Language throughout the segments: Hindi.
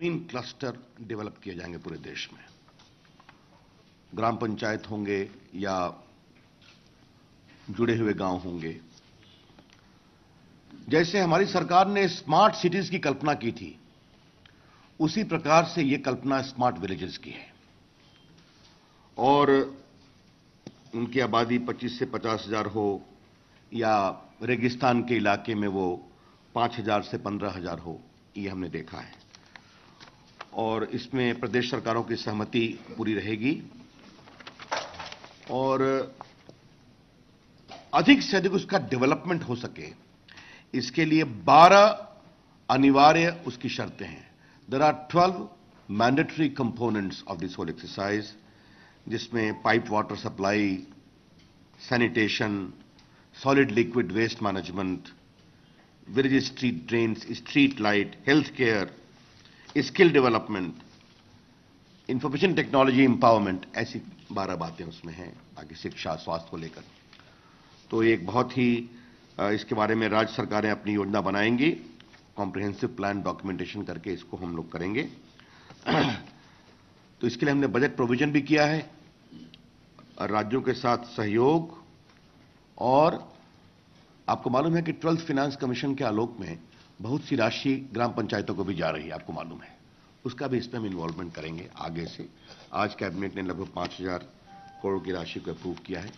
तीन क्लस्टर डेवलप किए जाएंगे पूरे देश में। ग्राम पंचायत होंगे या जुड़े हुए गांव होंगे। जैसे हमारी सरकार ने स्मार्ट सिटीज की कल्पना की थी, उसी प्रकार से यह कल्पना स्मार्ट विलेजेस की है और उनकी आबादी 25 से 50,000 हो या रेगिस्तान के इलाके में वो 5,000 से 15,000 हो, ये हमने देखा है। और इसमें प्रदेश सरकारों की सहमति पूरी रहेगी और अधिक से अधिक उसका डेवलपमेंट हो सके, इसके लिए 12 अनिवार्य उसकी शर्तें हैं। There are 12 mandatory components of this whole exercise, जिसमें pipe water supply, sanitation, solid liquid waste management, village street drains, street light, health care, skill development, information technology empowerment, ऐसी 12 बातें उसमें हैं। बाकी शिक्षा, स्वास्थ्य को लेकर तो एक बहुत ही इसके बारे में राज्य सरकारें अपनी योजना बनाएंगी। कॉम्प्रिहेंसिव प्लान डॉक्यूमेंटेशन करके इसको हम लोग करेंगे। तो इसके लिए हमने बजट प्रोविजन भी किया है, राज्यों के साथ सहयोग। और आपको मालूम है कि 12th फाइनेंस कमीशन के आलोक में बहुत सी राशि ग्राम पंचायतों को भी जा रही है, आपको मालूम है। उसका भी इसमें हम इन्वॉल्वमेंट करेंगे आगे से। आज कैबिनेट ने लगभग 5,000 करोड़ की राशि को अप्रूव किया है।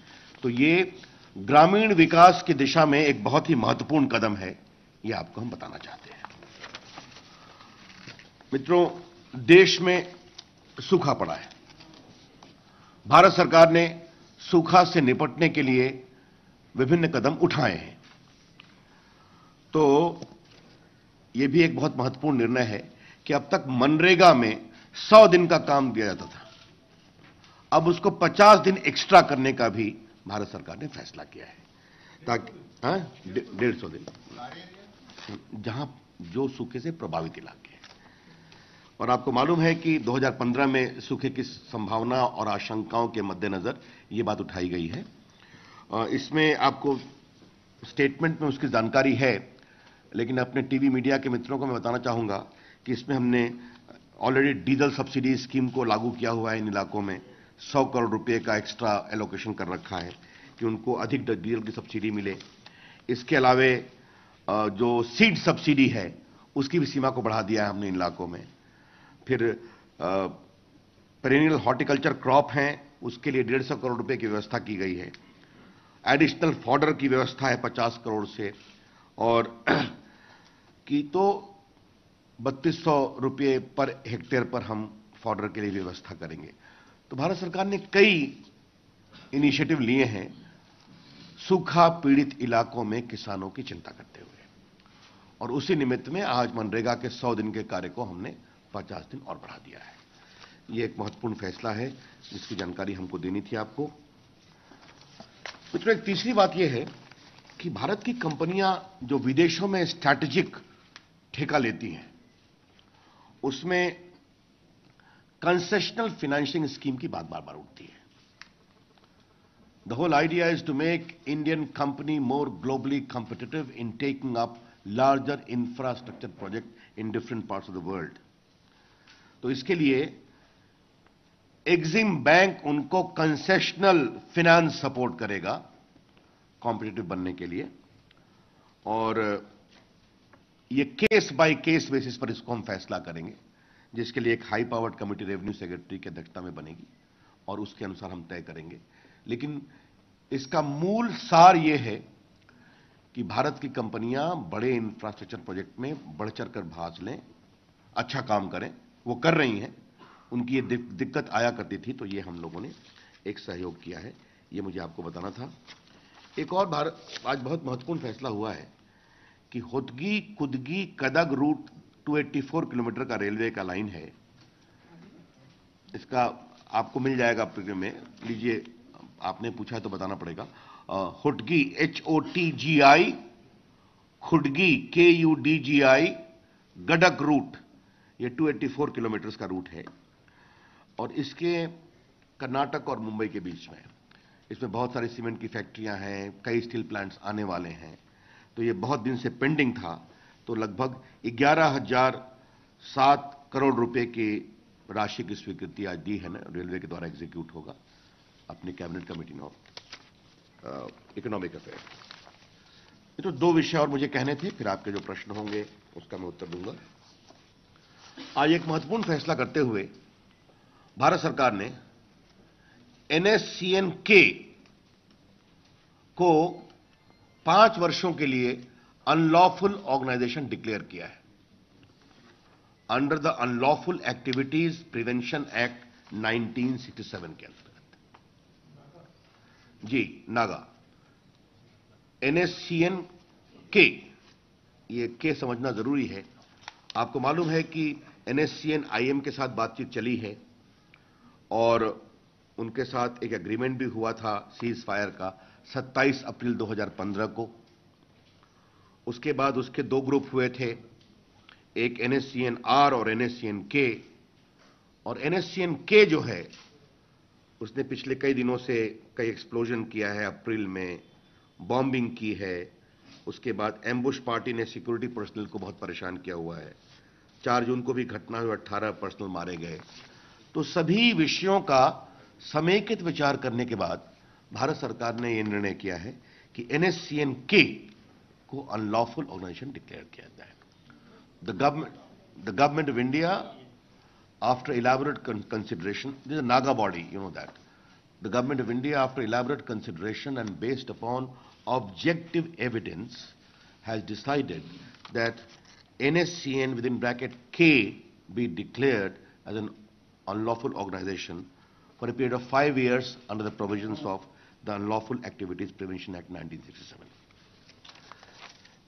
तो ये ग्रामीण विकास की दिशा में एक बहुत ही महत्वपूर्ण कदम है, ये आपको हम बताना चाहते हैं। मित्रों, देश में सूखा पड़ा है। भारत सरकार ने सूखा से निपटने के लिए विभिन्न कदम उठाए हैं। तो यह भी एक बहुत महत्वपूर्ण निर्णय है कि अब तक मनरेगा में 100 दिन का काम दिया जाता था, अब उसको 50 दिन एक्स्ट्रा करने का भी भारत सरकार ने फैसला किया है, ताकि 150 दिन, जहां जो सूखे से प्रभावित इलाके हैं। और आपको मालूम है कि 2015 में सूखे की संभावना और आशंकाओं के मद्देनजर यह बात उठाई गई है। इसमें आपको स्टेटमेंट में उसकी जानकारी है, लेकिन अपने टीवी मीडिया के मित्रों को मैं बताना चाहूंगा कि इसमें हमने ऑलरेडी डीजल सब्सिडी स्कीम को लागू किया हुआ है। इन इलाकों में 100 करोड़ रुपए का एक्स्ट्रा एलोकेशन कर रखा है कि उनको अधिक डीजल की सब्सिडी मिले। इसके अलावे जो सीड सब्सिडी है उसकी भी सीमा को बढ़ा दिया है हमने इन इलाकों में। फिर पेरेनियल हॉर्टिकल्चर क्रॉप हैं, उसके लिए 150 करोड़ रुपए की व्यवस्था की गई है। एडिशनल फॉडर की व्यवस्था है 50 करोड़ से, और की तो 3200 रुपये पर हेक्टेयर पर हम फॉडर के लिए व्यवस्था करेंगे। तो भारत सरकार ने कई इनिशिएटिव लिए हैं सूखा पीड़ित इलाकों में किसानों की चिंता करते हुए, और उसी निमित्त में आज मनरेगा के 100 दिन के कार्य को हमने 50 दिन और बढ़ा दिया है। यह एक महत्वपूर्ण फैसला है जिसकी जानकारी हमको देनी थी आपको। मित्रों, एक तीसरी बात यह है कि भारत की कंपनियां जो विदेशों में स्ट्रैटेजिक ठेका लेती हैं, उसमें कंसेशनल फाइनेंसिंग स्कीम की बात बार बार उठती है। The whole idea is to make Indian company more globally competitive in taking up larger infrastructure project in different parts of the world. तो इसके लिए एग्जिम बैंक उनको कंसेशनल फाइनेंस सपोर्ट करेगा कॉम्पिटिटिव बनने के लिए, और ये केस बाय केस बेसिस पर इसको हम फैसला करेंगे, जिसके लिए एक high powered committee revenue secretary की अध्यक्षता में बनेगी और उसके अनुसार हम तय करेंगे। लेकिन इसका मूल सार यह है कि भारत की कंपनियां बड़े इंफ्रास्ट्रक्चर प्रोजेक्ट में बढ़ चढ़कर भाग लें, अच्छा काम करें। वो कर रही हैं, उनकी ये दिक्कत आया करती थी, तो ये हम लोगों ने एक सहयोग किया है, ये मुझे आपको बताना था। एक और आज बहुत महत्वपूर्ण फैसला हुआ है कि होटगी कुदगी कदग रूट 284 किलोमीटर का रेलवे का लाइन है, इसका आपको मिल जाएगा प्रोग्राम में, लीजिए, आपने पूछा तो बताना पड़ेगा। Hotgi HOTGI, Kudgi KUDGI, Gadag route, ये 284 किलोमीटर का रूट है और इसके कर्नाटक और मुंबई के बीच में। इसमें बहुत सारी सीमेंट की फैक्ट्रियां हैं, कई स्टील प्लांट्स आने वाले हैं। तो ये बहुत दिन से पेंडिंग था, तो लगभग 11,007 करोड़ रुपए की राशि की स्वीकृति आज दी है ना, रेलवे के द्वारा एग्जीक्यूट होगा अपनी कैबिनेट कमेटी ने इकोनॉमिक अफेयर। ये तो दो विषय और मुझे कहने थे, फिर आपके जो प्रश्न होंगे उसका मैं उत्तर दूंगा। आज एक महत्वपूर्ण फैसला करते हुए भारत सरकार ने NSCN-K को 5 वर्षों के लिए अनलॉफुल ऑर्गेनाइजेशन डिक्लेयर किया है under the unlawful activities prevention act 1967 के अंतर्गत। जी, नागा NSCN-K, ये के समझना जरूरी है। आपको मालूम है कि NSCN-IM के साथ बातचीत चली है और उनके साथ एक एग्रीमेंट भी हुआ था सीज फायर का 27 अप्रैल 2015 को। उसके बाद उसके दो ग्रुप हुए थे, एक NSCN-R और NSCN-K। और NSCN-K जो है उसने पिछले कई दिनों से कई एक्सप्लोजन किया है, अप्रैल में बॉम्बिंग की है, उसके बाद एम्बुश पार्टी ने सिक्योरिटी पर्सनल को बहुत परेशान किया हुआ है, 4 जून को भी घटना हुई, 18 पर्सनल मारे गए। तो सभी विषयों का समेकित विचार करने के बाद भारत सरकार ने यह निर्णय किया है कि NSCN-K को अनलॉफुल ऑर्गेनाइजेशन डिक्लेयर किया जाए। The government of India, after elaborate consideration, this is a Naga body, you know that. The government of India, after elaborate consideration and based upon objective evidence, has decided that NSCN within bracket K be declared as an unlawful organization for a period of 5 years under the provisions of the Unlawful Activities Prevention Act 1967.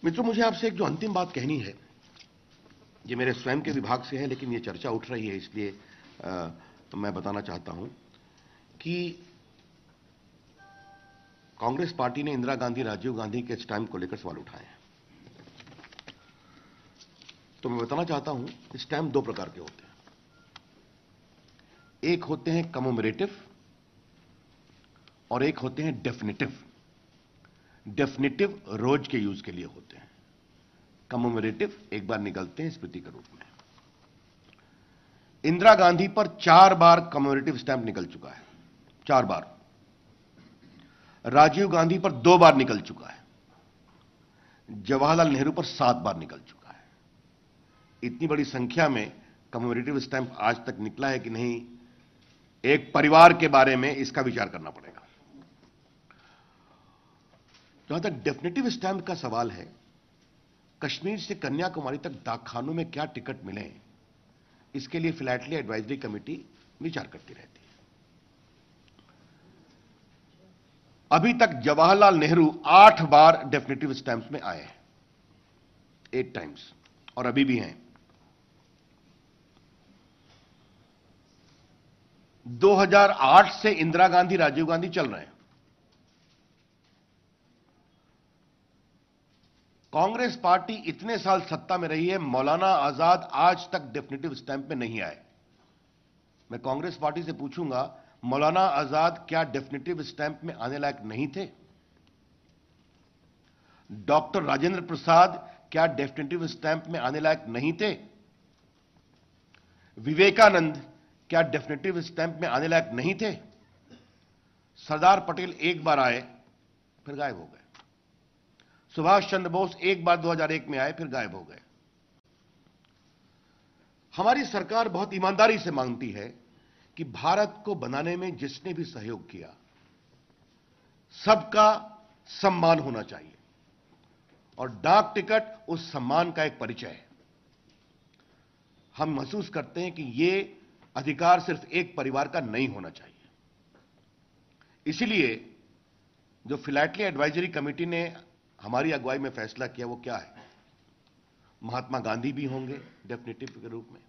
मित्रों, मुझे आपसे एक जो अंतिम बात कहनी है, ये मेरे स्वयं के विभाग से है, लेकिन ये चर्चा उठ रही है इसलिए मैं बताना चाहता हूं कि कांग्रेस पार्टी ने इंदिरा गांधी, राजीव गांधी के स्टैम्प को लेकर सवाल उठाए हैं। तो मैं बताना चाहता हूं, स्टैम्प दो प्रकार के होते हैं। एक होते हैं कमोमरेटिव और एक होते हैं डेफिनेटिव। डेफिनेटिव रोज के यूज के लिए होते हैं, कमोमरेटिव एक बार निकलते हैं स्मृति के रूप में। इंदिरा गांधी पर 4 बार कमोमरेटिव स्टैंप निकल चुका है, 4 बार। राजीव गांधी पर 2 बार निकल चुका है। जवाहरलाल नेहरू पर 7 बार निकल चुका है। इतनी बड़ी संख्या में कमोमरेटिव स्टैंप आज तक निकला है कि नहीं, एक परिवार के बारे में इसका विचार करना पड़ेगा। जहां तक डेफिनेटिव स्टैंप का सवाल है, कश्मीर से कन्याकुमारी तक डाकखानों में क्या टिकट मिले, इसके लिए फिलैटली एडवाइजरी कमेटी विचार करती रहती है। अभी तक जवाहरलाल नेहरू 8 बार डेफिनेटिव स्टैंप्स में आए हैं, 8 टाइम्स, और अभी भी हैं। 2008 से इंदिरा गांधी, राजीव गांधी चल रहे हैं। कांग्रेस पार्टी इतने साल सत्ता में रही है, मौलाना आजाद आज तक डेफिनेटिव स्टैंप में नहीं आए। मैं कांग्रेस पार्टी से पूछूंगा, मौलाना आजाद क्या डेफिनेटिव स्टैंप में आने लायक नहीं थे? डॉक्टर राजेंद्र प्रसाद क्या डेफिनेटिव स्टैंप में आने लायक नहीं थे? विवेकानंद क्या डेफिनेटिव स्टैंप में आने लायक नहीं थे? सरदार पटेल एक बार आए फिर गायब हो गए। सुभाष चंद्र बोस एक बार 2001 में आए फिर गायब हो गए। हमारी सरकार बहुत ईमानदारी से मांगती है कि भारत को बनाने में जिसने भी सहयोग किया, सबका सम्मान होना चाहिए, और डाक टिकट उस सम्मान का एक परिचय है। हम महसूस करते हैं कि यह अधिकार सिर्फ एक परिवार का नहीं होना चाहिए। इसलिए जो फिलैटली एडवाइजरी कमेटी ने हमारी अगुवाई में फैसला किया, वो क्या है? महात्मा गांधी भी होंगे डेफिनेटिव के रूप में,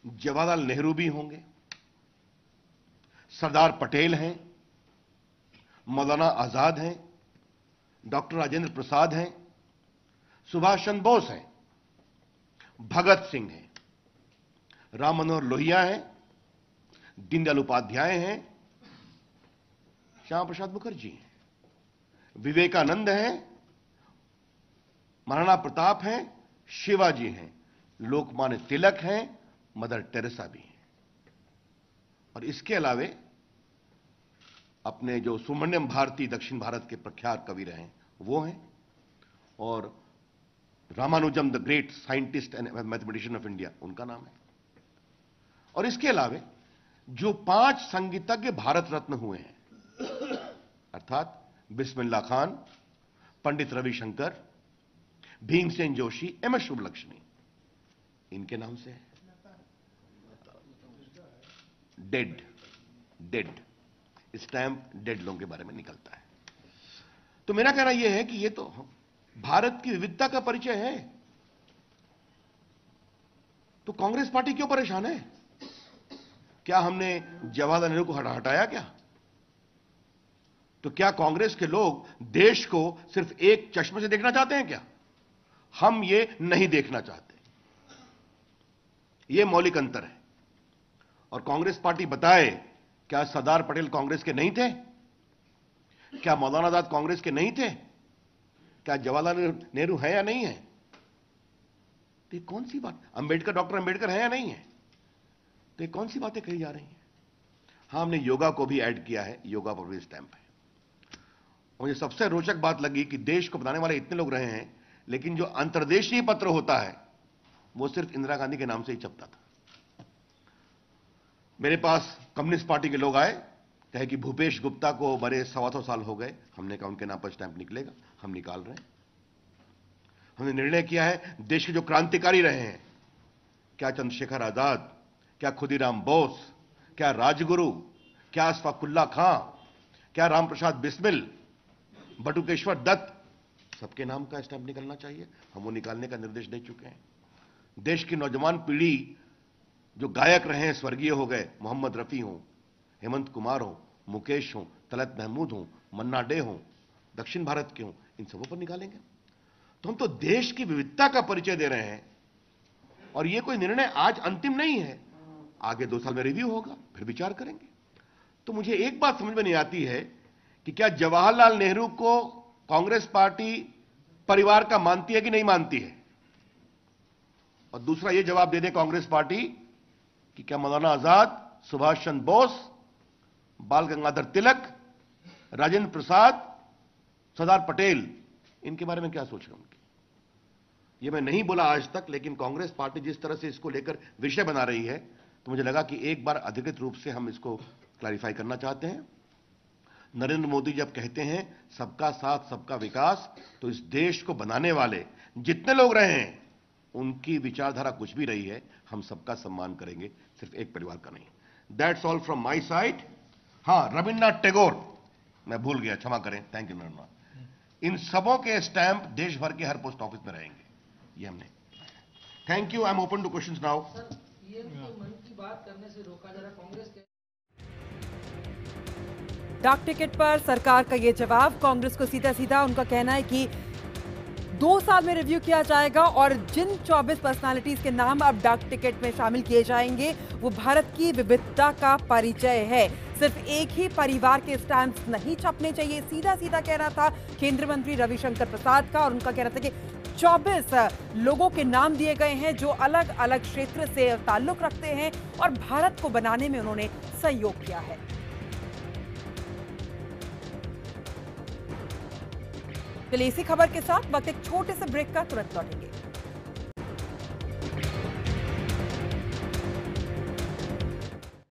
जवाहरलाल नेहरू भी होंगे, सरदार पटेल हैं, मौलाना आजाद हैं, डॉक्टर राजेंद्र प्रसाद हैं, सुभाष चंद्र बोस हैं, भगत सिंह हैं, राम मनोहर लोहिया हैं, दीनदयाल उपाध्याय हैं, श्यामा प्रसाद मुखर्जी हैं, विवेकानंद हैं, महाराणा प्रताप हैं, शिवाजी हैं, लोकमान्य तिलक हैं, मदर टेरेसा भी हैं। और इसके अलावे अपने जो सुब्रमण्यम भारती दक्षिण भारत के प्रख्यात कवि रहे वो हैं, और Ramanujan the great scientist and mathematician of India, उनका नाम है। और इसके अलावे जो 5 संगीतज्ञ भारत रत्न हुए हैं, अर्थात बिस्मिल्लाह खान, पंडित रविशंकर, भीमसेन जोशी, एम.एस. शुभलक्ष्मी, इनके नाम से है। डेड स्टैंप डेड लोगों के बारे में निकलता है। तो मेरा कहना यह है कि यह तो भारत की विविधता का परिचय है। तो कांग्रेस पार्टी क्यों परेशान है? क्या हमने जवाहरलाल नेहरू को हटाया क्या? तो क्या कांग्रेस के लोग देश को सिर्फ एक चश्मे से देखना चाहते हैं क्या? हम ये नहीं देखना चाहते। ये मौलिक अंतर है। और कांग्रेस पार्टी बताए, क्या सरदार पटेल कांग्रेस के नहीं थे? क्या मौलाना आजाद कांग्रेस के नहीं थे? क्या जवाहरलाल नेहरू है या नहीं है? तो ये कौन सी बात? अंबेडकर, डॉक्टर अंबेडकर है या नहीं है? तो ये कौन सी बातें कही जा रही हैं? हां, हमने योगा को भी ऐड किया है, योगा पर भी स्टैंप है। मुझे सबसे रोचक बात लगी कि देश को बताने वाले इतने लोग रहे हैं, लेकिन जो अंतर्देशीय पत्र होता है वो सिर्फ इंदिरा गांधी के नाम से ही छपता था। मेरे पास कम्युनिस्ट पार्टी के लोग आए, कहे कि भूपेश गुप्ता को बड़े 125 साल हो गए। हमने कहा उनके नाम पर स्टैंप निकलेगा, हम निकाल रहे हैं। हमने निर्णय किया है, देश के जो क्रांतिकारी रहे हैं, क्या चंद्रशेखर आजाद, क्या खुदीराम बोस, क्या राजगुरु, क्या अशफाकुल्ला खां, क्या रामप्रसाद बिस्मिल, बटुकेश्वर दत्त, सबके नाम का स्टैंप निकलना चाहिए। हम वो निकालने का निर्देश दे चुके हैं। देश की नौजवान पीढ़ी जो गायक रहे हैं, स्वर्गीय हो गए, मोहम्मद रफी हो, हेमंत कुमार हो, मुकेश हो, तलत महमूद हो, मन्ना डे हो, दक्षिण भारत के हो, इन सबों पर निकालेंगे। तो हम तो देश की विविधता का परिचय दे रहे हैं। और यह कोई निर्णय आज अंतिम नहीं है, आगे 2 साल में रिव्यू होगा, फिर विचार करेंगे। तो मुझे एक बात समझ में नहीं आती है कि क्या जवाहरलाल नेहरू को कांग्रेस पार्टी परिवार का मानती है कि नहीं मानती है? और दूसरा यह जवाब दे दे कांग्रेस पार्टी कि क्या मौलाना आजाद, सुभाष चंद्र बोस, बाल गंगाधर तिलक, राजेंद्र प्रसाद, सरदार पटेल, इनके बारे में क्या सोच रहे उनकी? यह मैं नहीं बोला आज तक, लेकिन कांग्रेस पार्टी जिस तरह से इसको लेकर विषय बना रही है, तो मुझे लगा कि एक बार अधिकृत रूप से हम इसको क्लैरिफाई करना चाहते हैं। नरेंद्र मोदी जब कहते हैं सबका साथ सबका विकास, तो इस देश को बनाने वाले जितने लोग रहे हैं उनकी विचारधारा कुछ भी रही है, हम सबका सम्मान करेंगे, सिर्फ एक परिवार का नहीं। That's all from my side. हां, रविन्द्रनाथ टैगोर मैं भूल गया, क्षमा करें। Thank you Narendra. इन सबों के स्टैंप देश भर के हर पोस्ट ऑफिस में रहेंगे। ये हमने। Thank you. I am open two questions now. Sir, PM को मन की बात करने से रोका जा रहा कांग्रेस के। डाक टिकट पर सरकार का ये जवाब, कांग्रेस को सीधा सीधा उनका कहना है कि 2 साल में रिव्यू किया जाएगा और जिन 24 पर्सनालिटीज के नाम अब डाक टिकट में शामिल किए जाएंगे वो भारत की विविधता का परिचय है। सिर्फ एक ही परिवार के स्टैंप्स नहीं छपने चाहिए, सीधा सीधा कहना था केंद्रीय मंत्री रविशंकर प्रसाद का। और उनका कहना था कि 24 लोगों के नाम दिए गए हैं जो अलग अलग क्षेत्र से ताल्लुक रखते हैं और भारत को बनाने में उन्होंने सहयोग किया है। चलिए इसी खबर के साथ वक्त एक छोटे से ब्रेक का, तुरंत लौटेंगे।